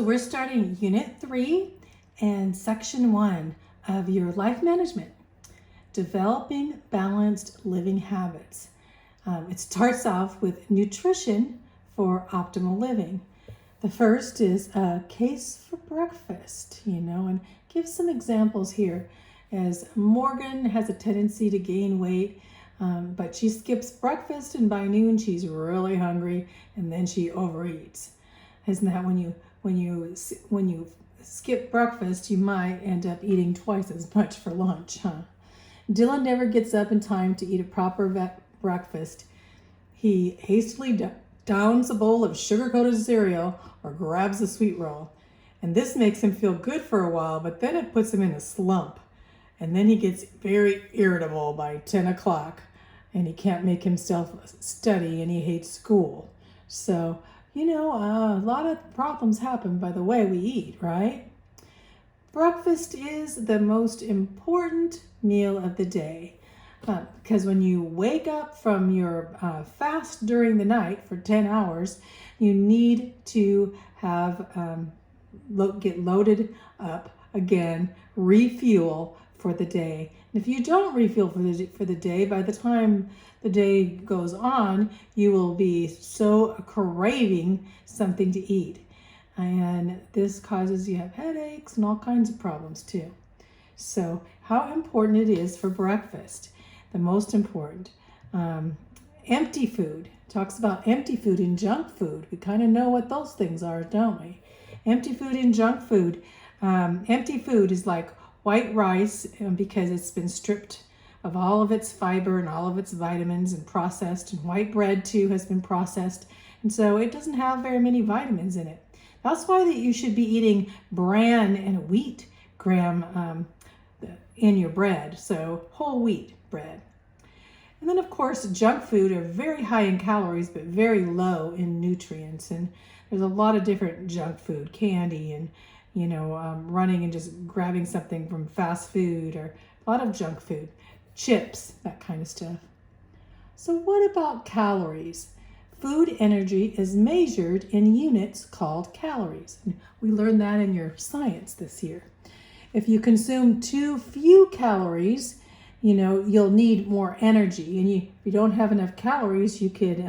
We're starting Unit 3 and Section 1 of your life management, developing balanced living habits. It starts off with nutrition for optimal living. The first is a case for breakfast, and give some examples here. As Morgan has a tendency to gain weight, but she skips breakfast, and by noon she's really hungry, and then she overeats. Isn't that when you skip breakfast, you might end up eating twice as much for lunch, huh? Dylan never gets up in time to eat a proper breakfast. He hastily downs a bowl of sugar-coated cereal or grabs a sweet roll. And this makes him feel good for a while, but then it puts him in a slump. And then he gets very irritable by 10 o'clock, and he can't make himself study, and he hates school. So, a lot of problems happen by the way we eat, right? Breakfast is the most important meal of the day because when you wake up from your fast during the night for 10 hours, you need to have get loaded up again, refuel for the day. And if you don't refuel for the day, by the time the day goes on, you will be so craving something to eat. And this causes you have headaches and all kinds of problems too. So how important it is for breakfast, the most important. Empty food, talks about empty food and junk food. We kind of know what those things are, don't we? Empty food and junk food. Empty food is like white rice because it's been stripped of all of its fiber and all of its vitamins and processed, and white bread too has been processed, and so it doesn't have very many vitamins in it. That's why that you should be eating bran and wheat gram in your bread, so whole wheat bread. And then of course junk food are very high in calories but very low in nutrients, and there's a lot of different junk food, candy and running and just grabbing something from fast food, or a lot of junk food, chips, that kind of stuff. So what about calories? Food energy is measured in units called calories. We learned that in your science this year. If you consume too few calories, you'll need more energy. And if you don't have enough calories, you could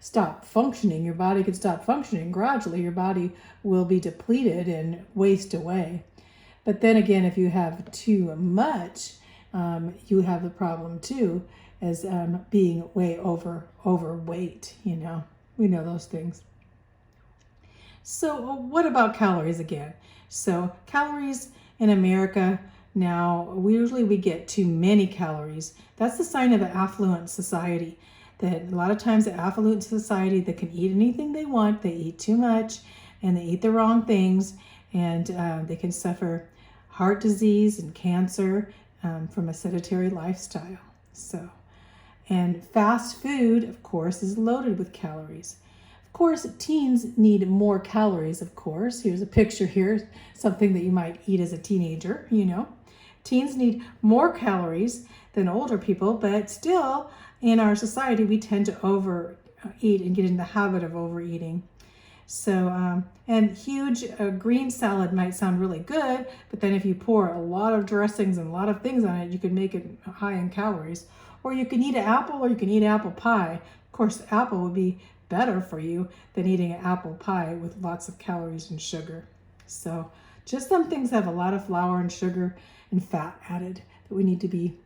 stop functioning. Your body could stop functioning. Gradually, your body will be depleted and waste away. But then again, if you have too much, you have the problem too, as being way overweight. We know those things. So what about calories again? So calories in America now, we get too many calories. That's the sign of an affluent society. That a lot of times an affluent society that can eat anything they want, they eat too much and they eat the wrong things, and they can suffer heart disease and cancer from a sedentary lifestyle. And fast food, of course, is loaded with calories. Of course, teens need more calories, of course. Here's a picture here, something that you might eat as a teenager, Teens need more calories than older people, but still, in our society, we tend to overeat and get in the habit of overeating. So, and huge green salad might sound really good, but then if you pour a lot of dressings and a lot of things on it, you can make it high in calories. Or you can eat an apple, or you can eat apple pie. Of course, apple would be better for you than eating an apple pie with lots of calories and sugar. So, just some things have a lot of flour and sugar and fat added that we need to be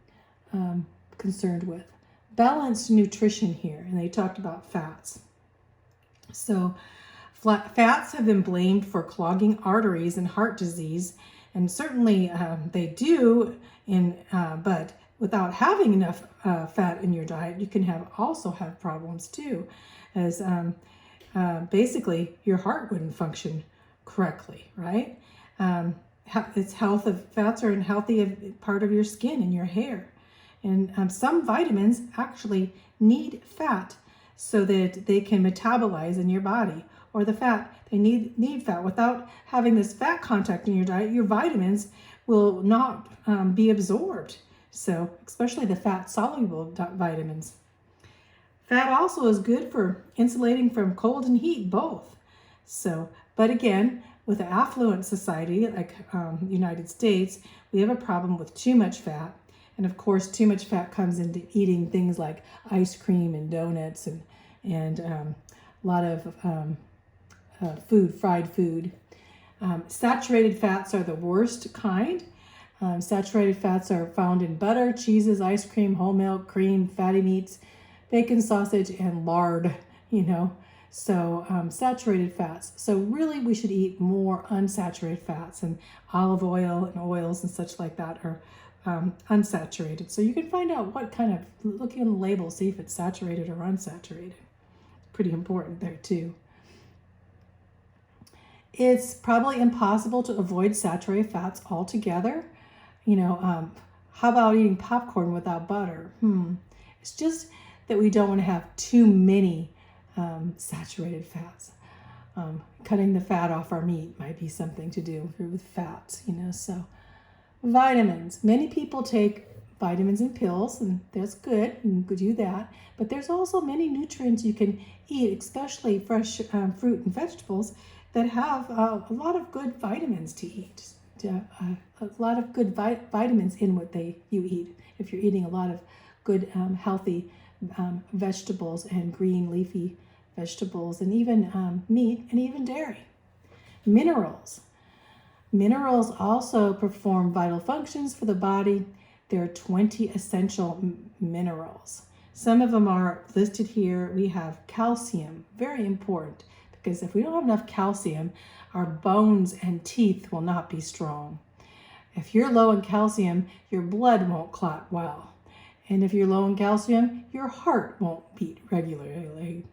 concerned with. Balanced nutrition here, and they talked about fats. So fats have been blamed for clogging arteries and heart disease, and certainly they do, but without having enough fat in your diet, you can also have problems too, as basically your heart wouldn't function correctly, right? Fats are a healthy part of your skin and your hair. And some vitamins actually need fat so that they can metabolize in your body, or they need fat. Without having this fat content in your diet, your vitamins will not be absorbed. So especially the fat soluble vitamins. Fat also is good for insulating from cold and heat, both. So But again, with an affluent society like United States, we have a problem with too much fat. And of course, too much fat comes into eating things like ice cream and donuts and a lot of fried food. Saturated fats are the worst kind. Saturated fats are found in butter, cheeses, ice cream, whole milk, cream, fatty meats, bacon, sausage, and lard, So saturated fats. So really we should eat more unsaturated fats, and olive oil and oils and such like that are unsaturated. So you can find out what kind of, looking on the label, see if it's saturated or unsaturated. Pretty important there too. It's probably impossible to avoid saturated fats altogether. How about eating popcorn without butter? It's just that we don't want to have too many saturated fats. Cutting the fat off our meat might be something to do with fats, So vitamins. Many people take vitamins in pills, and that's good. You can do that. But there's also many nutrients you can eat, especially fresh fruit and vegetables, that have a lot of good vitamins to eat. A lot of good vitamins in what you eat. If you're eating a lot of good, healthy vegetables and green leafy vegetables, and even meat and even dairy. Minerals. Minerals also perform vital functions for the body. There are 20 essential minerals. Some of them are listed here. We have calcium, very important, because if we don't have enough calcium, our bones and teeth will not be strong. If you're low in calcium, your blood won't clot well. And if you're low in calcium, your heart won't beat regularly.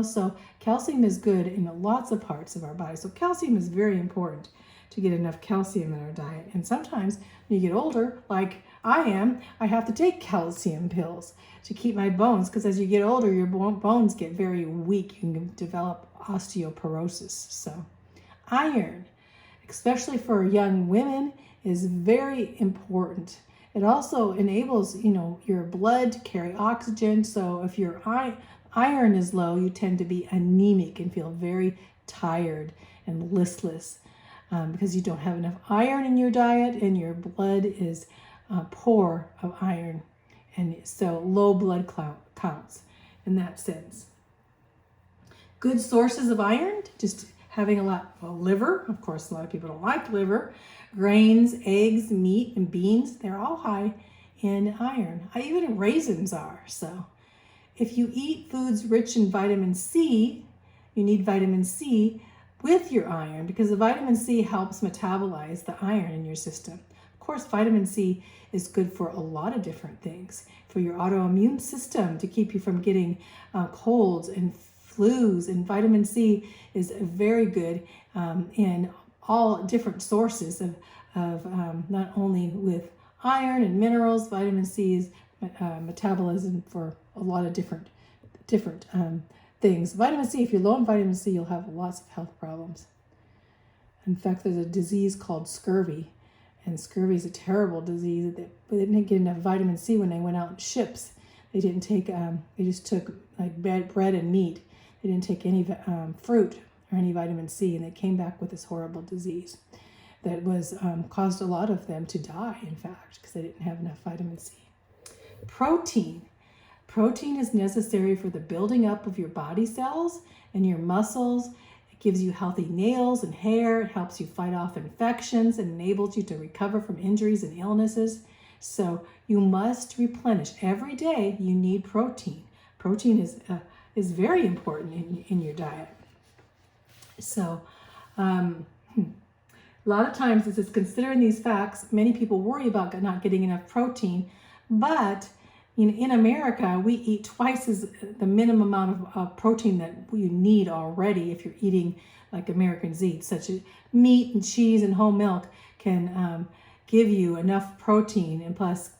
So calcium is good in lots of parts of our body. So calcium is very important to get enough calcium in our diet. And sometimes when you get older, like I am, I have to take calcium pills to keep my bones, because as you get older, your bones get very weak. You can develop osteoporosis. So iron, especially for young women, is very important. It also enables, your blood to carry oxygen. So if your iron is low, you tend to be anemic and feel very tired and listless because you don't have enough iron in your diet, and your blood is poor of iron. And so low blood counts in that sense. Good sources of iron, just having a lot of liver. Of course, a lot of people don't like liver. Grains, eggs, meat, and beans, they're all high in iron. Even raisins are. So if you eat foods rich in vitamin C, you need vitamin C with your iron, because the vitamin C helps metabolize the iron in your system. Of course, vitamin C is good for a lot of different things. For your autoimmune system, to keep you from getting colds and flus, and vitamin C is very good in all different sources of not only with iron and minerals. Vitamin C is metabolism for a lot of different things. Vitamin C, if you're low in vitamin C, you'll have lots of health problems. In fact, there's a disease called scurvy, and scurvy is a terrible disease. They didn't get enough vitamin C when they went out in ships. They didn't take, they just took like bread and meat. They didn't take any fruit or any vitamin C, and they came back with this horrible disease that was caused a lot of them to die, in fact, because they didn't have enough vitamin C. Protein. Protein is necessary for the building up of your body cells and your muscles. It gives you healthy nails and hair. It helps you fight off infections and enables you to recover from injuries and illnesses. So you must replenish. Every day you need protein. Protein is very important in your diet. So a lot of times, as it's considering these facts, many people worry about not getting enough protein, but in America, we eat twice as the minimum amount of protein that you need already if you're eating like Americans eat, such as meat and cheese and whole milk can give you enough protein, and plus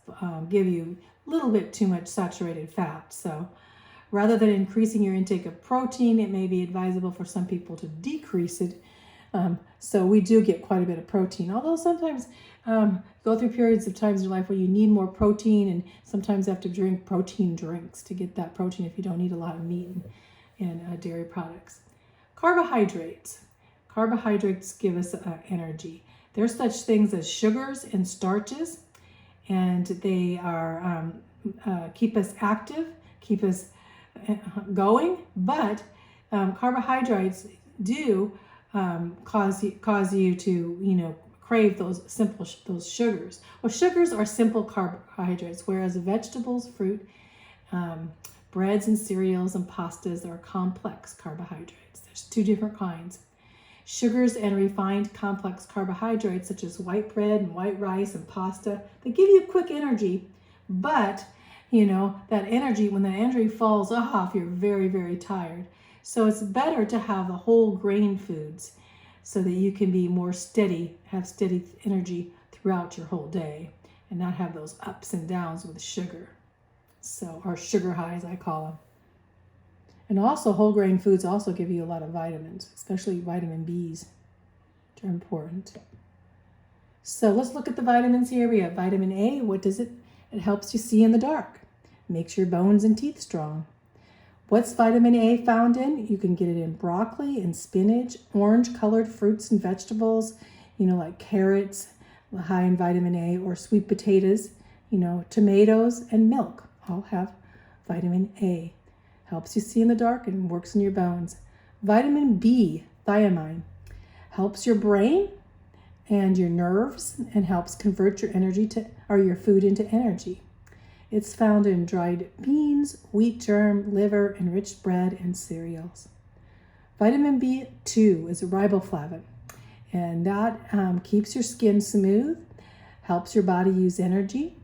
give you a little bit too much saturated fat. So rather than increasing your intake of protein, it may be advisable for some people to decrease it. So we do get quite a bit of protein, although sometimes go through periods of times in your life where you need more protein, and sometimes have to drink protein drinks to get that protein if you don't eat a lot of meat and dairy products. Carbohydrates. Carbohydrates give us energy. There's such things as sugars and starches, and they are keep us active, keep us going. But carbohydrates do cause you to crave those sugars. Well, sugars are simple carbohydrates, whereas vegetables, fruit, breads and cereals and pastas are complex carbohydrates. There's two different kinds. Sugars and refined complex carbohydrates such as white bread and white rice and pasta, they give you quick energy, but that energy, when that energy falls off, you're very, very tired. So it's better to have the whole grain foods so that you can be more steady, have steady energy throughout your whole day and not have those ups and downs with sugar. So, or sugar highs, I call them. And also whole grain foods also give you a lot of vitamins, especially vitamin B's, which are important. So let's look at the vitamins here. We have vitamin A. What does it? It helps you see in the dark, makes your bones and teeth strong. What's vitamin A found in? You can get it in broccoli and spinach, orange-colored fruits and vegetables, like carrots, high in vitamin A, or sweet potatoes, tomatoes and milk all have vitamin A. Helps you see in the dark and works in your bones. Vitamin B, thiamine, helps your brain and your nerves and helps convert your your food into energy. It's found in dried beans, wheat germ, liver, enriched bread, and cereals. Vitamin B2 is a riboflavin, and that keeps your skin smooth, helps your body use energy,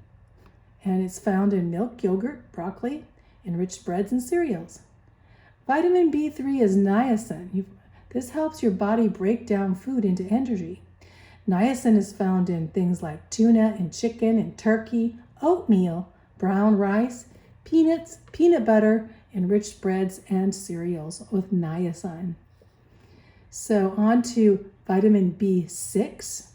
and it's found in milk, yogurt, broccoli, enriched breads, and cereals. Vitamin B3 is niacin. This helps your body break down food into energy. Niacin is found in things like tuna and chicken and turkey, oatmeal, brown rice, peanuts, peanut butter, enriched breads, and cereals with niacin. So on to vitamin B6.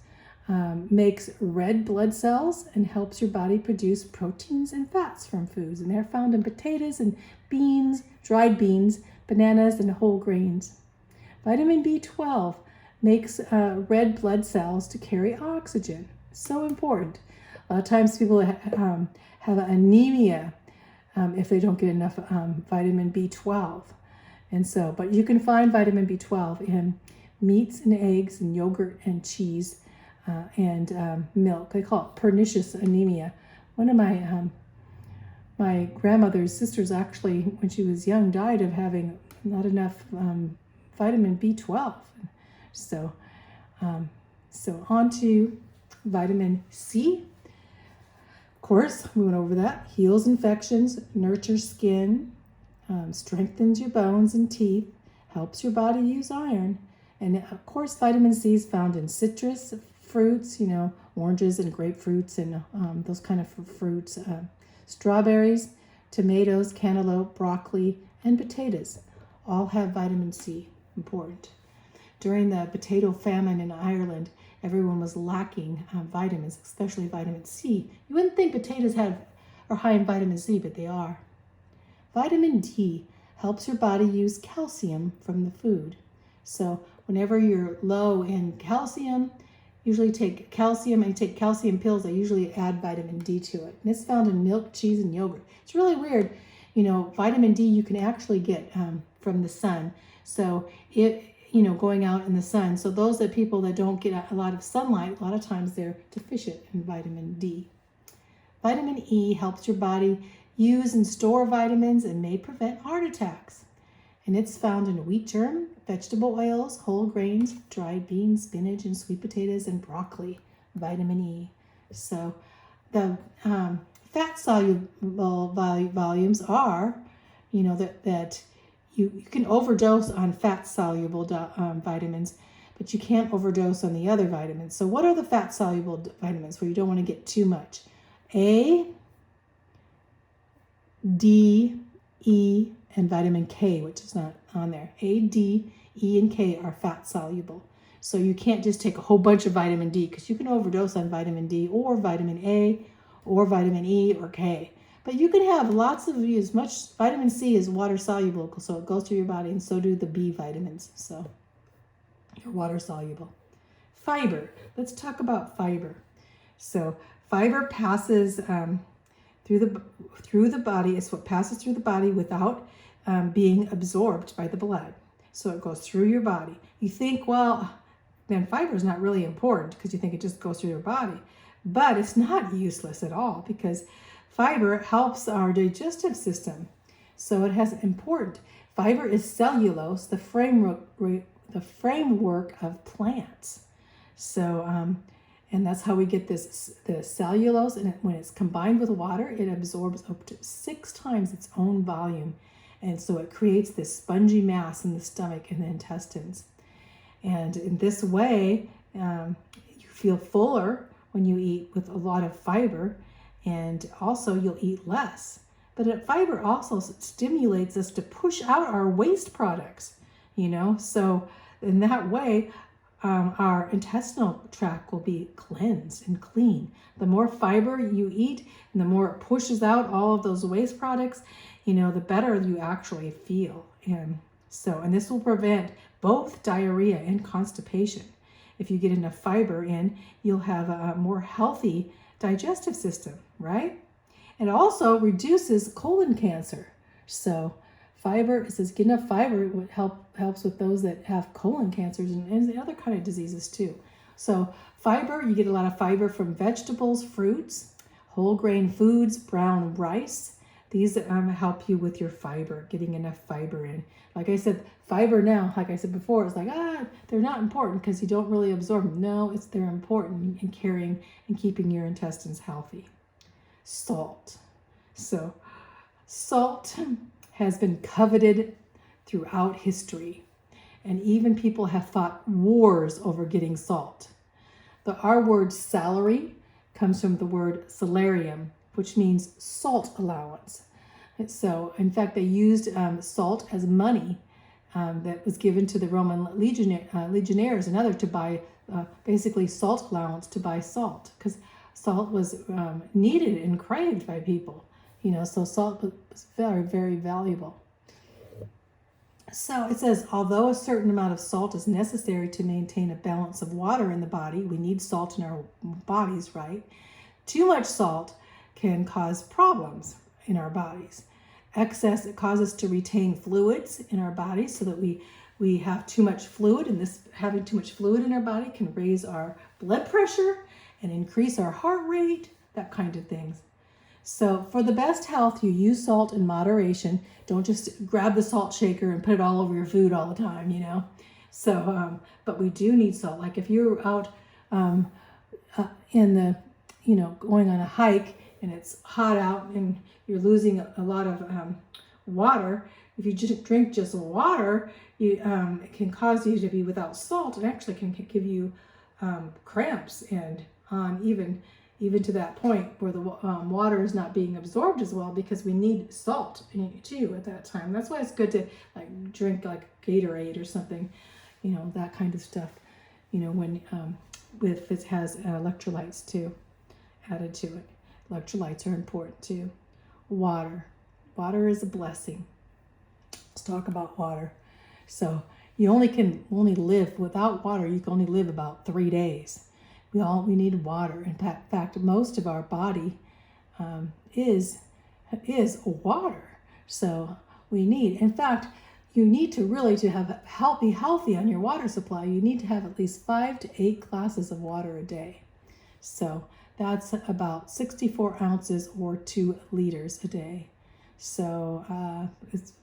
Makes red blood cells and helps your body produce proteins and fats from foods. And they're found in potatoes and beans, dried beans, bananas, and whole grains. Vitamin B12 makes red blood cells to carry oxygen. So important. A lot of times people have anemia if they don't get enough vitamin B12. But you can find vitamin B12 in meats and eggs and yogurt and cheese and milk. They call it pernicious anemia. One of my grandmother's sisters actually, when she was young, died of having not enough vitamin B12. So on to vitamin C. Of course, we went over that. Heals infections, nurtures skin, strengthens your bones and teeth, helps your body use iron. And of course, vitamin C is found in citrus fruits, oranges and grapefruits and those kind of fruits, strawberries, tomatoes, cantaloupe, broccoli, and potatoes all have vitamin C. Important. During the potato famine in Ireland, everyone was lacking vitamins, especially vitamin C. You wouldn't think potatoes are high in vitamin C, but they are. Vitamin D helps your body use calcium from the food. So whenever you're low in calcium, usually take calcium and take calcium pills. I usually add vitamin D to it. And it's found in milk, cheese, and yogurt. It's really weird. Vitamin D you can actually get from the sun. So going out in the sun. So those people that don't get a lot of sunlight, a lot of times they're deficient in vitamin D. Vitamin E helps your body use and store vitamins and may prevent heart attacks. And it's found in wheat germ, vegetable oils, whole grains, dried beans, spinach, and sweet potatoes, and broccoli, vitamin E. So the fat-soluble volumes are, that you can overdose on fat-soluble vitamins, but you can't overdose on the other vitamins. So what are the fat-soluble vitamins where you don't want to get too much? A, D, E, and vitamin K, which is not on there. A, D, E, and K are fat soluble. So you can't just take a whole bunch of vitamin D because you can overdose on vitamin D or vitamin A or vitamin E or K. But you can have lots of, as much vitamin C is water soluble, so it goes through your body, and so do the B vitamins. So You're water soluble. Fiber. Let's talk about fiber. So fiber passes through the body. It's what passes through the body without being absorbed by the blood. So it goes through your body. You think, well, then fiber is not really important because you think it just goes through your body. But it's not useless at all because fiber helps our digestive system. So it has important. Fiber is cellulose, the framework of plants. So, and that's how we get the cellulose. And when it's combined with water, it absorbs up to 6 times its own volume. And so it creates this spongy mass in the stomach and the intestines. And in this way, you feel fuller when you eat with a lot of fiber, and also you'll eat less. But fiber also stimulates us to push out our waste products, so in that way, our intestinal tract will be cleansed and clean. The more fiber you eat and the more it pushes out all of those waste products, the better you actually feel. And this will prevent both diarrhea and constipation. If you get enough fiber in, you'll have a more healthy digestive system, right? It also reduces colon cancer. So fiber, it says get enough fiber, it helps with those that have colon cancers and the other kind of diseases too. So fiber, you get a lot of fiber from vegetables, fruits, whole grain foods, brown rice. These help you with your fiber, getting enough fiber in. Like I said, fiber now, like I said before, it's like, they're not important because you don't really absorb them. No, they're important in carrying and keeping your intestines healthy. Salt. So salt has been coveted throughout history, and even people have fought wars over getting salt. Our word salary comes from the word salarium, which means salt allowance. And so, in fact, they used salt as money that was given to the Roman legionnaires and others to buy basically salt allowance to buy salt, because salt was needed and craved by people. So salt was very, very valuable. So it says, although a certain amount of salt is necessary to maintain a balance of water in the body, we need salt in our bodies, right? Too much salt can cause problems in our bodies. Excess, it causes us to retain fluids in our bodies so that we have too much fluid, and this having too much fluid in our body can raise our blood pressure and increase our heart rate, that kind of things. So for the best health, you use salt in moderation. Don't just grab the salt shaker and put it all over your food all the time, So, but we do need salt. Like if you're out in the, going on a hike and it's hot out and you're losing a lot of water, if you just drink just water, it can cause you to be without salt. It actually can give you cramps and even to that point where the water is not being absorbed as well, because we need salt too at that time. That's why it's good to drink like Gatorade or something, that kind of stuff, when if it has electrolytes too added to it. Electrolytes are important too. Water is a blessing. Let's talk about water. So you can only live without water. You can only live about 3 days. We need water. In fact, most of our body is water. So we need, in fact, you need to really to have healthy on your water supply. You need to have at least 5 to 8 glasses of water a day. So that's about 64 ounces or 2 liters a day. So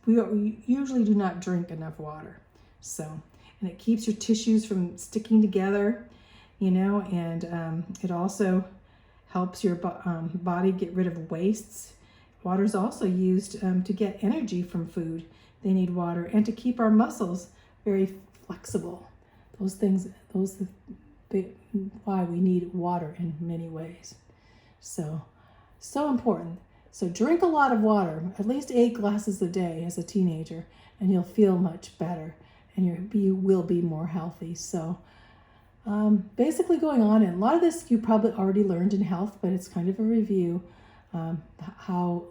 we usually do not drink enough water. So, and it keeps your tissues from sticking together, and it also helps your body get rid of wastes. Water is also used to get energy from food. They need water, and to keep our muscles very flexible. Why we need water in many ways. So important. So drink a lot of water, at least 8 glasses a day as a teenager, and you'll feel much better, and you will be more healthy. So basically going on, and a lot of this you probably already learned in health, but it's kind of a review, how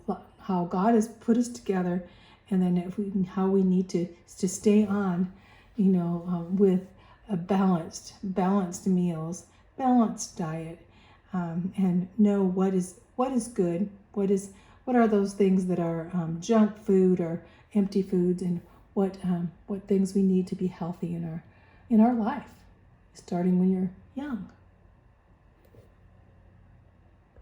God has put us together, and then how we need to stay on, with a balanced meals, balanced diet, and know what is good, what are those things that are junk food or empty foods, and what things we need to be healthy in our life, starting when you're young.